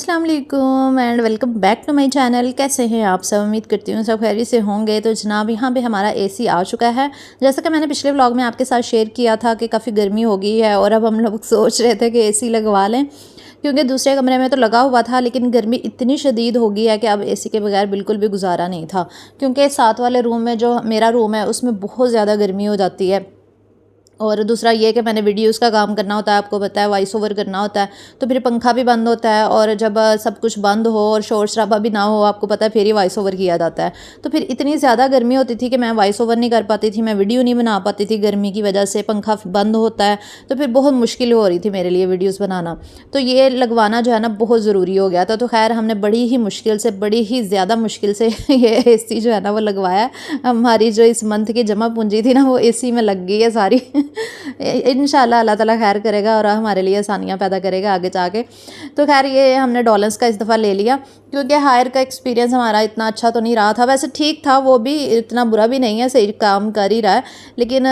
अस्सलाम वालेकुम and welcome back to my channel. कैसे हैं आप सब? उम्मीद करती हूँ सब खैरियत से होंगे। तो जनाब यहाँ पे हमारा एसी आ चुका है। जैसा कि मैंने पिछले व्लॉग में आपके साथ शेयर किया था कि काफ़ी गर्मी हो गई है और अब हम लोग सोच रहे थे कि एसी लगवा लें, क्योंकि दूसरे कमरे में तो लगा हुआ था लेकिन गर्मी इतनी शदीद हो गई है कि अब एसी के बगैर बिल्कुल भी गुजारा नहीं था। क्योंकि साथ वाले रूम में जो मेरा रूम है उसमें बहुत ज़्यादा गर्मी हो जाती है। और दूसरा ये कि मैंने वीडियोस का काम करना होता है, आपको पता है, वॉइस ओवर करना होता है, तो फिर पंखा भी बंद होता है और जब सब कुछ बंद हो और शोर शराबा भी ना हो, आपको पता है, फिर ही वॉइस ओवर किया जाता है। तो फिर इतनी ज़्यादा गर्मी होती थी कि मैं वॉइस ओवर नहीं कर पाती थी, मैं वीडियो नहीं बना पाती थी गर्मी की वजह से। पंखा बंद होता है तो फिर बहुत मुश्किल हो रही थी मेरे लिए वीडियोज़ बनाना। तो ये लगवाना जो है ना बहुत ज़रूरी हो गया था। तो खैर हमने बड़ी ही मुश्किल से, बड़ी ही ज़्यादा मुश्किल से ये एसी जो है ना वो लगवाया। हमारी जो इस मंथ की जमा पूंजी थी ना वो एसी में लग गई है सारी। इंशाल्लाह अल्लाह ताला खैर करेगा और हमारे लिए आसानियाँ पैदा करेगा आगे जाके। तो खैर ये हमने डॉलर्स का इस दफ़ा ले लिया, क्योंकि हायर का एक्सपीरियंस हमारा इतना अच्छा तो नहीं रहा था। वैसे ठीक था, वो भी इतना बुरा भी नहीं है, सही काम कर ही रहा है। लेकिन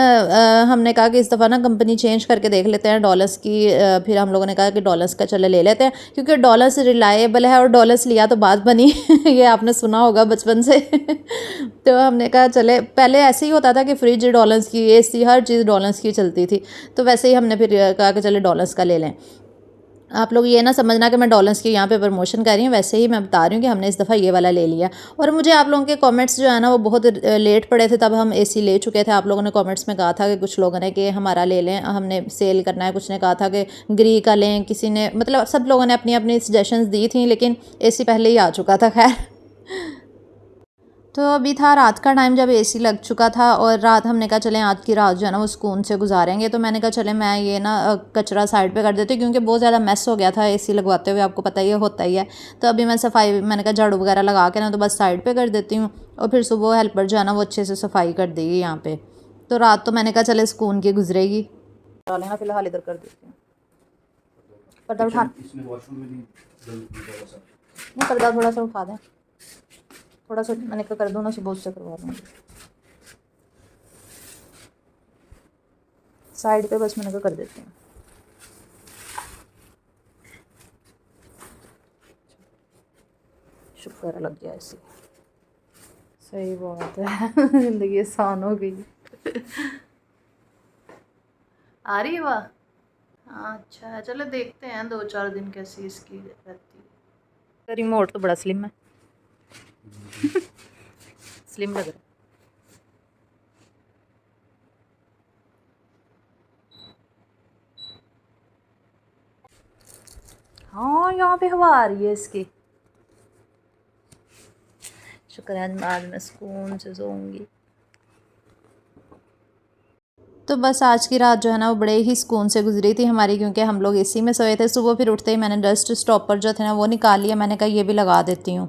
हमने कहा कि इस दफ़ा ना कंपनी चेंज करके देख लेते हैं डॉलर्स की। फिर हम लोगों ने कहा कि डॉलर्स का चले ले लेते हैं, क्योंकि डॉलर्स रिलायबल है और डॉलर्स लिया तो बात बनी। ये आपने सुना होगा बचपन से। तो हमने कहा चले, पहले ऐसे ही होता था कि फ्रिज डॉलर्स की, एसी हर चीज़ डॉलर्स की चलती थी। तो वैसे ही हमने फिर कहा कि चले डॉलर्स का ले लें। आप लोग ये ना समझना कि मैं डॉलर्स की यहाँ पे प्रमोशन कर रही हूँ, वैसे ही मैं बता रही हूँ कि हमने इस दफ़ा ये वाला ले लिया। और मुझे आप लोगों के कमेंट्स जो है ना वो बहुत लेट पड़े थे, तब हम एसी ले चुके थे। आप लोगों ने कमेंट्स में कहा था कि कुछ लोगों ने कि हमारा ले लें, हमने सेल करना है, कुछ ने कहा था कि ग्री का लें, किसी ने, मतलब सब लोगों ने अपनी अपनी सजेशंस दी थी, लेकिन एसी पहले ही आ चुका था। खैर तो अभी था रात का टाइम जब एसी लग चुका था और रात हमने कहा चलें आज की रात जो है ना वो सुकून से गुजारेंगे। तो मैंने कहा चलें मैं ये ना कचरा साइड पे कर देती हूँ, क्योंकि बहुत ज़्यादा मैस हो गया था एसी लगवाते हुए, आपको पता ही होता ही है। तो अभी मैं सफाई, मैंने कहा झाड़ू वगैरह लगा के ना तो बस साइड पर कर देती हूँ और फिर सुबह हेल्पर जो है ना वो अच्छे से सफाई कर देगी यहाँ पर। तो रात तो मैंने कहा चले सुकून की गुजरेगी। फिलहाल इधर कर देती हूँ, पर्दा उठा, पर्दा थोड़ा सा उठा दें, थोड़ा सा मैंने कहा कर दो ना, सुबह उससे करवा दूँगी साइड पे, बस मैंने कहा कर देते हैं। शुक्र लग गया ऐसे, सही बात है। ज़िंदगी आसान हो गई। आ रही है वाह, हाँ अच्छा है। चलो देखते हैं 2-4 दिन कैसी इसकी रहती है। रिमोट तो बड़ा स्लिम है। स्लिम लग रहा है। हाँ यहाँ पे हवा आ रही है इसकी, शुक्र है आज मैं सुकून से सोऊंगी। तो बस आज की रात जो है ना वो बड़े ही सुकून से गुजरी थी हमारी, क्योंकि हम लोग एसी में सोए थे। सुबह फिर उठते ही मैंने डस्ट स्टॉपर जो थे ना वो निकाल लिया, मैंने कहा ये भी लगा देती हूँ,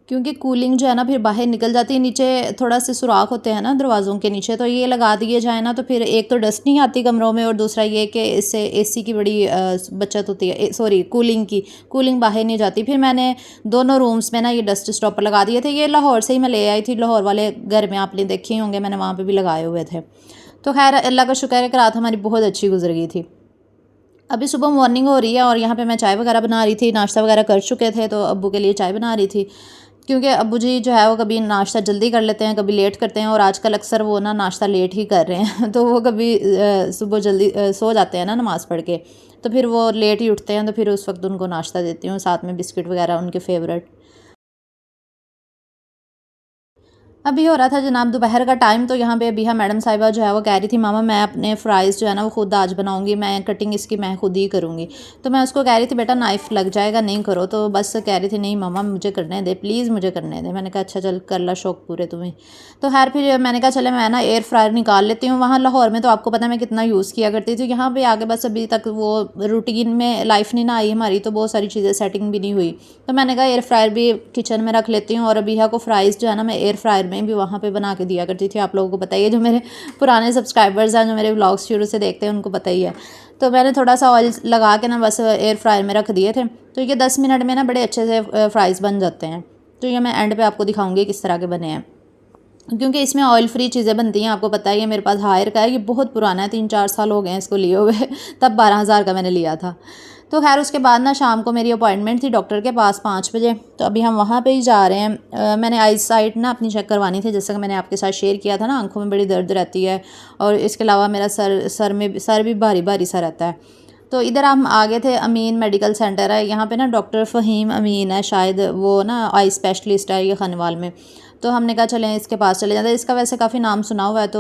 क्योंकि कूलिंग जो है ना फिर बाहर निकल जाती है। नीचे थोड़ा से सुराख होते हैं ना दरवाज़ों के नीचे, तो ये लगा दिए जाए ना तो फिर एक तो डस्ट नहीं आती कमरों में, और दूसरा ये कि इससे एसी की बड़ी बचत होती है, सॉरी कूलिंग की, कूलिंग बाहर नहीं जाती। फिर मैंने दोनों रूम्स में ना ये डस्ट स्टॉपर लगा दिए थे। ये लाहौर से ही मैं ले आई थी, लाहौर वाले घर में आपने देखे ही होंगे, मैंने वहाँ पर भी लगाए हुए थे। तो खैर अल्लाह का शुक्र है कि रात हमारी बहुत अच्छी गुजर गई थी। अभी सुबह मॉर्निंग हो रही है और यहाँ पे मैं चाय वगैरह बना रही थी, नाश्ता वगैरह कर चुके थे, तो अब्बू के लिए चाय बना रही थी, क्योंकि अब्बू जी जो है वो कभी नाश्ता जल्दी कर लेते हैं, कभी लेट करते हैं, और आजकल अक्सर वो ना नाश्ता लेट ही कर रहे हैं। तो वो कभी सुबह जल्दी सो जाते हैं ना नमाज़ पढ़ के, तो फिर वो लेट ही उठते हैं, तो फिर उस वक्त उनको नाश्ता देती हूँ, साथ में बिस्किट वगैरह उनके फेवरेट। अभी हो रहा था जनाब दोपहर का टाइम, तो यहाँ पे अभी मैडम साहिबा जो है वो कह रही थी मामा मैं अपने फ्राइज़ जो है ना वो खुद आज बनाऊँगी, मैं कटिंग इसकी मैं खुद ही करूँगी। तो मैं उसको कह रही थी बेटा नाइफ़ लग जाएगा, नहीं करो। तो बस कह रही थी नहीं मामा मुझे करने दे, प्लीज़ मुझे करने दे। मैंने कहा अच्छा चल कर ला शौक पूरे तुम्हें। तो खैर फिर मैंने कहा चले मैं ना एयर फ्रायर निकाल लेती हूँ। वहाँ लाहौर में तो आपको पता है मैं कितना यूज़ किया करती थी, यहाँ पर आगे बस अभी तक वो रूटीन में लाइफ नहीं ना आई हमारी, तो बहुत सारी चीज़ें सेटिंग भी नहीं हुई। तो मैंने कहा एयर फ्रायर भी किचन में रख लेती हूँ, और अभी को फ्राइज़ जो है ना मैं एयर फ्रायर में भी वहाँ पे बना के दिया करती थी। आप लोगों को पता ही है, जो मेरे पुराने सब्सक्राइबर्स हैं, जो मेरे व्लॉग्स शुरू से देखते हैं, उनको पता ही है। तो मैंने थोड़ा सा ऑयल लगा के ना बस एयर फ्रायर में रख दिए थे, तो ये 10 मिनट में ना बड़े अच्छे से फ्राइज़ बन जाते हैं। तो ये मैं एंड पे आपको दिखाऊंगी किस तरह के बने हैं, क्योंकि इसमें ऑयल फ्री चीज़ें बनती हैं। आपको पता ही है मेरे पास हायर का है, ये बहुत पुराना है, 3-4 साल हो गए हैं इसको लिए हुए। तब 12,000 का मैंने लिया था। तो खैर उसके बाद ना शाम को मेरी अपॉइंटमेंट थी डॉक्टर के पास 5 बजे, तो अभी हम वहाँ पे ही जा रहे हैं। मैंने आई साइट ना अपनी चेक करवानी थी, जैसा कि मैंने आपके साथ शेयर किया था ना, आंखों में बड़ी दर्द रहती है और इसके अलावा मेरा सर भी भारी भारी सा रहता है। तो इधर हम आ गए थे, अमीन मेडिकल सेंटर है यहाँ पे ना, डॉक्टर फ़हीम अमीन है शायद, वो ना आई स्पेशलिस्ट है ये खनवाल में। तो हमने कहा चलें इसके पास चले जाते हैं, इसका वैसे काफ़ी नाम सुना हुआ है, तो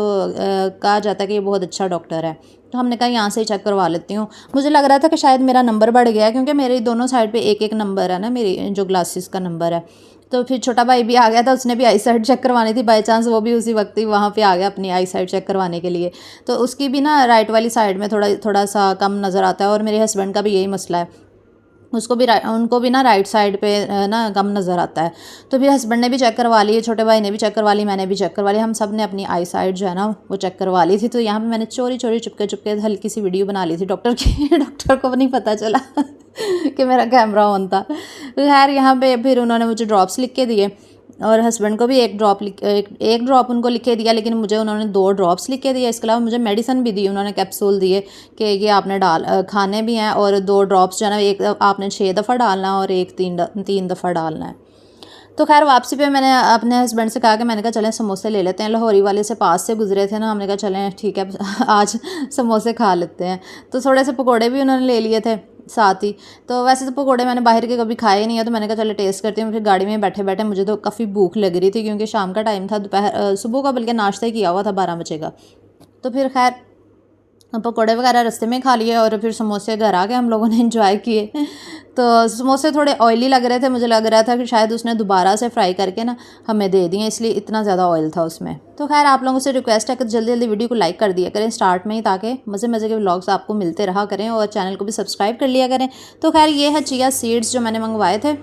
कहा जाता है कि ये बहुत अच्छा डॉक्टर है। तो हमने कहा यहाँ से ही चेक करवा लेती हूँ। मुझे लग रहा था कि शायद मेरा नंबर बढ़ गया है, क्योंकि मेरी दोनों साइड पे एक एक नंबर है ना, मेरी जो ग्लासेस का नंबर है। तो फिर छोटा भाई भी आ गया था, उसने भी आई साइड चेक करवानी थी, बाई चांस वो भी उसी वक्त ही वहाँ पे आ गया अपनी आई साइड चेक करवाने के लिए। तो उसकी भी ना राइट वाली साइड में थोड़ा थोड़ा सा कम नज़र आता है, और मेरे हस्बैंड का भी यही मसला है, उनको भी ना राइट साइड पे ना कम नज़र आता है। तो फिर हस्बैंड ने भी चेक करवा ली, छोटे भाई ने भी चेक करवा ली, मैंने भी चेक करवा ली, हम सब ने अपनी आई साइड जो है ना वो चेक करवा ली थी। तो यहाँ पे मैंने चोरी चोरी चुपके चुपके हल्की सी वीडियो बना ली थी डॉक्टर की डॉक्टर को नहीं पता चला कि मेरा कैमरा ऑन था। खैर यहाँ पे फिर उन्होंने मुझे ड्रॉप्स लिख के दिए, और हस्बैंड को भी एक ड्रॉप उनको लिखे दिया, लेकिन मुझे उन्होंने 2 ड्रॉप्स लिख के दिए। इसके अलावा मुझे मेडिसिन भी दी, उन्होंने कैप्सूल दिए कि ये आपने खाने भी हैं, और 2 ड्रॉप्स जो है ना, एक आपने 6 दफ़ा डालना है और एक 3 दफ़ा डालना है। तो खैर वापसी पे मैंने अपने हस्बैंड से कहा कि मैंने कहा चलें समोसे ले लेते हैं, लाहौरी वाले से पास से गुजरे थे ना, हमने कहा चलें ठीक है आज समोसे खा लेते हैं। तो थोड़े से पकोड़े भी उन्होंने ले लिए थे साथ ही। तो वैसे तो पकोड़े मैंने बाहर के कभी खाए नहीं है, तो मैंने कहा चलो टेस्ट करती हूँ। फिर गाड़ी में बैठे बैठे मुझे तो काफ़ी भूख लग रही थी, क्योंकि शाम का टाइम था, सुबह का बल्कि नाश्ता ही किया हुआ था 12 बजे का। तो फिर खैर पकोड़े वगैरह रास्ते में खा लिए, और फिर समोसे घर आ गए, हम लोगों ने एंजॉय किए। तो समोसे थोड़े ऑयली लग रहे थे, मुझे लग रहा था कि शायद उसने दोबारा से फ्राई करके ना हमें दे दिए, इसलिए इतना ज़्यादा ऑयल था उसमें। तो खैर आप लोगों से रिक्वेस्ट है कि जल्दी जल्दी वीडियो को लाइक कर दिया करें स्टार्ट में ही, ताकि मज़े मज़े के व्लॉग्स आपको मिलते रहा करें, और चैनल को भी सब्सक्राइब कर लिया करें। तो खैर ये है चिया सीड्स जो मैंने मंगवाए थे।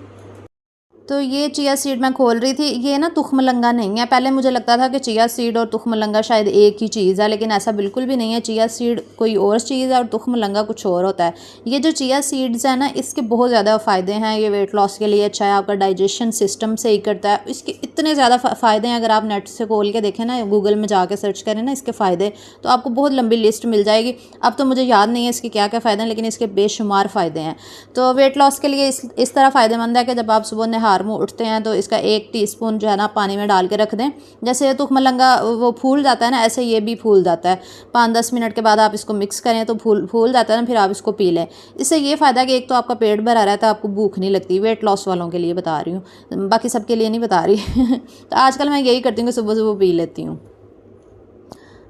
तो ये चिया सीड मैं खोल रही थी, ये ना तुखमलंगा नहीं है। पहले मुझे लगता था कि चिया सीड और तुखमलंगा शायद एक ही चीज़ है, लेकिन ऐसा बिल्कुल भी नहीं है। चिया सीड कोई और चीज़ है और तुखमलंगा कुछ और होता है। ये जो चिया सीड्स है ना, इसके बहुत ज़्यादा फ़ायदे हैं। ये वेट लॉस के लिए अच्छा है, आपका डाइजेशन सिस्टम सही करता है। इसके इतने ज़्यादा फ़ायदे हैं, अगर आप नेट से खोल के देखें ना, गूगल में जाके सर्च करें ना इसके फ़ायदे, तो आपको बहुत लंबी लिस्ट मिल जाएगी। अब तो मुझे याद नहीं है इसके क्या क्या फ़ायदे हैं, लेकिन इसके बेशुमार फ़ायदे हैं। तो वेट लॉस के लिए इस तरह फ़ायदेमंद है कि जब आप सुबह नहार मुँह उठते हैं, तो इसका 1 टीस्पून जो है ना पानी में डाल के रख दें। जैसे तुखमलंगा वो फूल जाता है ना, ऐसे ये भी फूल जाता है। 5-10 मिनट के बाद आप इसको मिक्स करें तो फूल जाता है ना, फिर आप इसको पी लें। इससे ये फ़ायदा है कि एक तो आपका पेट भरा रहता है, आपको भूख नहीं लगती। वेट लॉस वालों के लिए बता रही हूँ, बाकी सबके लिए नहीं बता रही तो आजकल मैं यही करती हूँ कि सुबह सुबह पी लेती हूँ।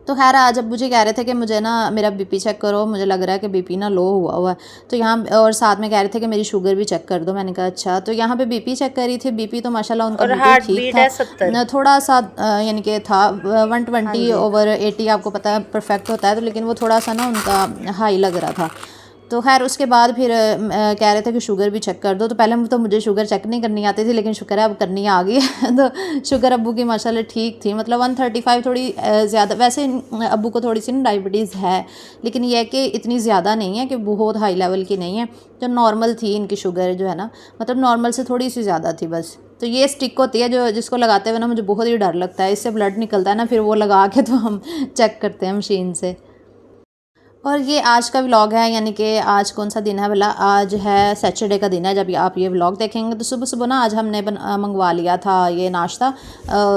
तो खैर आज अब्बू जी कह रहे थे कि मुझे ना मेरा बीपी चेक करो, मुझे लग रहा है कि बीपी ना लो हुआ है। तो यहाँ और साथ में कह रहे थे कि मेरी शुगर भी चेक कर दो। मैंने कहा अच्छा। तो यहाँ पे बीपी चेक करी थी, बीपी तो माशाल्लाह उनका बिल्कुल ठीक था, थोड़ा सा यानी कि था 120/80 आपको पता है परफेक्ट होता है, तो लेकिन वो थोड़ा सा ना उनका हाई लग रहा था। तो खैर उसके बाद फिर कह रहे थे कि शुगर भी चेक कर दो। तो पहले तो मुझे शुगर चेक नहीं करनी आती थी, लेकिन शुक्र है अब करनी आ गई तो शुगर अब्बू की माशाल्लाह ठीक थी, मतलब 135 थोड़ी ज़्यादा। वैसे अब्बू को थोड़ी सी ना डायबिटीज़ है, लेकिन यह है कि इतनी ज़्यादा नहीं है कि बहुत हाई लेवल की नहीं है, जो नॉर्मल थी इनकी शुगर जो है ना, मतलब नॉर्मल से थोड़ी सी ज़्यादा थी बस। तो ये स्टिक होती है जो जिसको लगाते हुए ना मुझे बहुत ही डर लगता है, इससे ब्लड निकलता है ना, फिर वो लगा के तो हम चेक करते हैं मशीन से। और ये आज का व्लॉग है, यानी कि आज कौन सा दिन है भला, आज है सैटरडे का दिन है जब आप ये व्लॉग देखेंगे। तो सुबह सुबह ना आज हमने मंगवा लिया था ये नाश्ता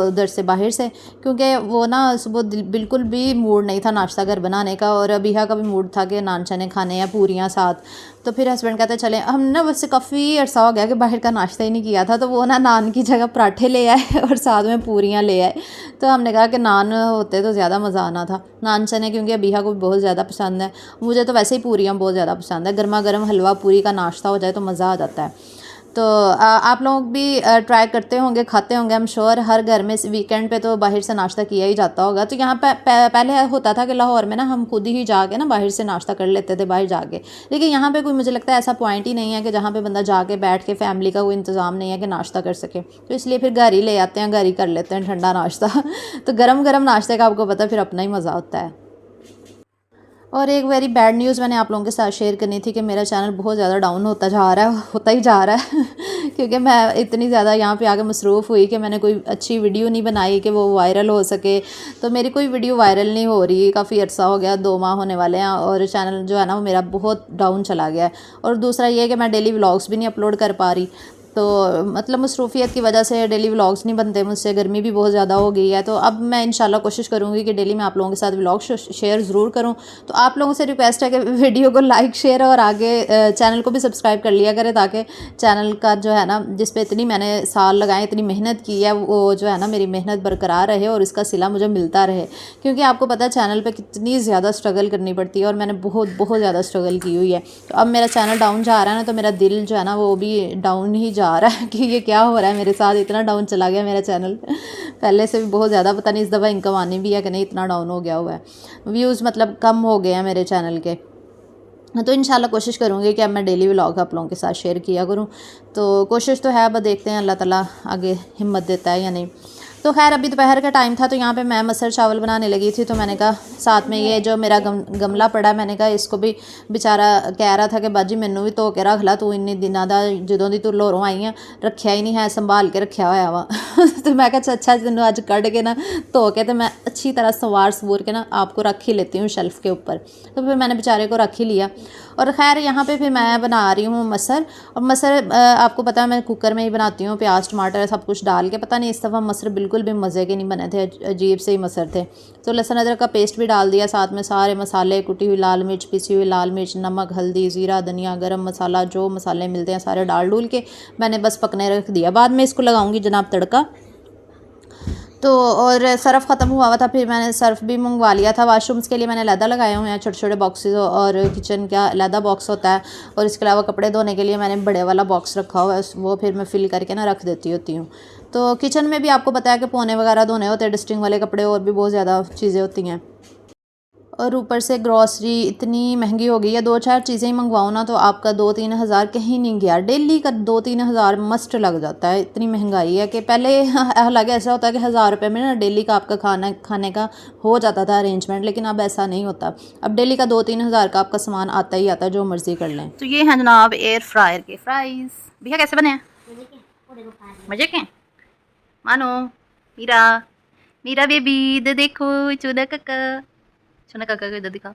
उधर से बाहर से, क्योंकि वो ना सुबह बिल्कुल भी मूड नहीं था नाश्ता घर बनाने का, और अबिहा का भी मूड था कि नान चने खाने या पूरियाँ साथ। तो फिर हस्बैंड कहते चले, हमने ना वैसे काफ़ी अर्सा हो गया कि बाहर का नाश्ता ही नहीं किया था, तो वो ना नान की जगह पराठे ले आए और साथ में पूरियाँ ले आए। तो हमने कहा कि नान होते तो ज़्यादा मज़ा आना था, नान चने, क्योंकि अबिहा को बहुत ज़्यादा पसंद है। मुझे तो वैसे ही पूरियाँ बहुत ज़्यादा पसंद है, गर्मा गर्म हलवा पूरी का नाश्ता हो जाए तो मज़ा आ जाता है। तो आप लोग भी ट्राई करते होंगे, खाते होंगे, आई एम श्योर। हर घर में वीकेंड पे तो बाहर से नाश्ता किया ही जाता होगा। तो यहाँ पहले होता था कि लाहौर में ना हम खुद ही जाके ना बाहर से नाश्ता कर लेते थे बाहर जाके, लेकिन यहाँ पे कोई मुझे लगता है ऐसा पॉइंट ही नहीं है कि जहाँ पे बंदा जाके बैठ के, फैमिली का कोई इंतज़ाम नहीं है कि नाश्ता कर सके, तो इसलिए फिर घर ही ले आते हैं, घर ही कर लेते हैं ठंडा नाश्ता तो गरम गरम नाश्ते का आपको पता फिर अपना ही मज़ा होता है। और एक वेरी बैड न्यूज़ मैंने आप लोगों के साथ शेयर करनी थी कि मेरा चैनल बहुत ज़्यादा डाउन होता ही जा रहा है क्योंकि मैं इतनी ज़्यादा यहाँ पे आके मसरूफ़ हुई कि मैंने कोई अच्छी वीडियो नहीं बनाई कि वो वायरल हो सके। तो मेरी कोई वीडियो वायरल नहीं हो रही, काफ़ी अर्सा हो गया, 2 माह होने वाले हैं और चैनल जो है ना वो मेरा बहुत डाउन चला गया है। और दूसरा ये है कि मैं डेली व्लॉग्स भी नहीं अपलोड कर पा रही, तो मतलब मसरूफ़ियत की वजह से डेली व्लॉग्स नहीं बनते मुझसे, गर्मी भी बहुत ज़्यादा हो गई है। तो अब मैं इंशाल्लाह कोशिश करूँगी कि डेली मैं आप लोगों के साथ व्लॉग शेयर ज़रूर करूँ। तो आप लोगों से रिक्वेस्ट है कि वीडियो को लाइक शेयर और आगे चैनल को भी सब्सक्राइब कर लिया करें, ताकि चैनल का जो है ना, जिस पे इतनी मैंने साल लगाए, इतनी मेहनत की है, वो जो है ना मेरी मेहनत बरकरार रहे और इसका सिला मुझे मिलता रहे। क्योंकि आपको पता है चैनल पर कितनी ज़्यादा स्ट्रगल करनी पड़ती है और मैंने बहुत बहुत ज़्यादा स्ट्रगल की हुई है। तो अब मेरा चैनल डाउन जा रहा है ना, तो मेरा दिल जो है ना वो भी डाउन ही जा रहा है कि ये क्या हो रहा है मेरे साथ, इतना डाउन चला गया मेरा चैनल। पहले से भी बहुत ज़्यादा, पता नहीं इस दफ़ा इनकम आनी भी है कि नहीं, इतना डाउन हो गया हुआ है, व्यूज़ मतलब कम हो गए हैं मेरे चैनल के। तो इंशाल्लाह कोशिश करूँगी कि अब मैं डेली व्लॉग आप लोगों के साथ शेयर किया करूँ। तो कोशिश तो है, अब देखते हैं अल्लाह ताला आगे हिम्मत देता है या नहीं। तो खैर अभी दोपहर का टाइम था, तो यहाँ पे मैं मसर चावल बनाने लगी थी। तो मैंने कहा साथ में ये जो मेरा गमला पड़ा, मैंने कहा इसको भी, बेचारा कह रहा था कि बाजी मैनू भी धो के रख ला, तू इन्नी दिनों का जदों दी तू लोरों आई है रखिया ही नहीं है, संभाल के रखा होया वा। तो मैं कहा अच्छा तेनों अज कढ़ के ना धो के, तो मैं अच्छी तरह सवार के ना आपको रख ही लेती हूँ शेल्फ़ के ऊपर। तो फिर मैंने बेचारे को रख ही लिया। और ख़ैर यहाँ पे फिर मैं बना रही हूँ मसर। और मसर आपको पता है मैं कुकर में ही बनाती हूँ, प्याज टमाटर सब कुछ डाल के। पता नहीं इस दफ़ा मसर बिल्कुल भी मज़े के नहीं बने थे, अजीब से ही मसर थे। तो लहसुन अदरक का पेस्ट भी डाल दिया, साथ में सारे मसाले, कुटी हुई लाल मिर्च, पिसी हुई लाल मिर्च, नमक, हल्दी, ज़ीरा, धनिया, गरम मसाला, जो मसाले मिलते हैं सारे डाल डूल के मैंने बस पकने रख दिया। बाद में इसको लगाऊंगी जनाब तड़का। तो और सर्फ़ ख़त्म हुआ था, फिर मैंने सर्फ़ भी मंगवा लिया था। वाशरूम्स के लिए मैंने लैदा लगाए हुए हैं, छोटे छोटे बॉक्सेस, और किचन का लैदा बॉक्स होता है। और इसके अलावा कपड़े धोने के लिए मैंने बड़े वाला बॉक्स रखा हुआ है, वो फिर मैं फ़िल करके ना रख देती होती हूँ। तो किचन में भी आपको पता है कि पौने वगैरह धोने होते हैं, डस्टिंग वाले कपड़े, और भी बहुत ज़्यादा चीज़ें होती हैं। और ऊपर से ग्रॉसरी इतनी महंगी हो गई है, 2-4 चीज़ें ही मंगवाओ ना तो आपका 2-3 हज़ार कहीं नहीं गया, डेली का 2-3 हज़ार मस्ट लग जाता है। इतनी महंगाई है कि पहले हालांकि ऐसा होता है कि 1000 रुपये में ना डेली का आपका खाने का हो जाता था अरेंजमेंट, लेकिन अब ऐसा नहीं होता। अब डेली का 2-3 हज़ार का आपका सामान आता ही आता है, जो मर्ज़ी कर लें। तो ये हैं जनाब एयर फ्रायर के फ्राइज़। भैया कैसे बने हैं? मज़े के मानो मीरा, मीरा बेबी इधर देखो, चूना काका, चूना काका को इधर दिखा,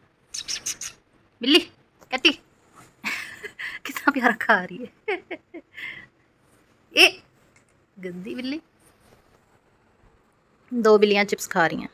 बिल्ली कैटी कितना प्यारा खा रही है। ए गंदी बिल्ली, 2 बिल्लियाँ चिप्स खा रही हैं।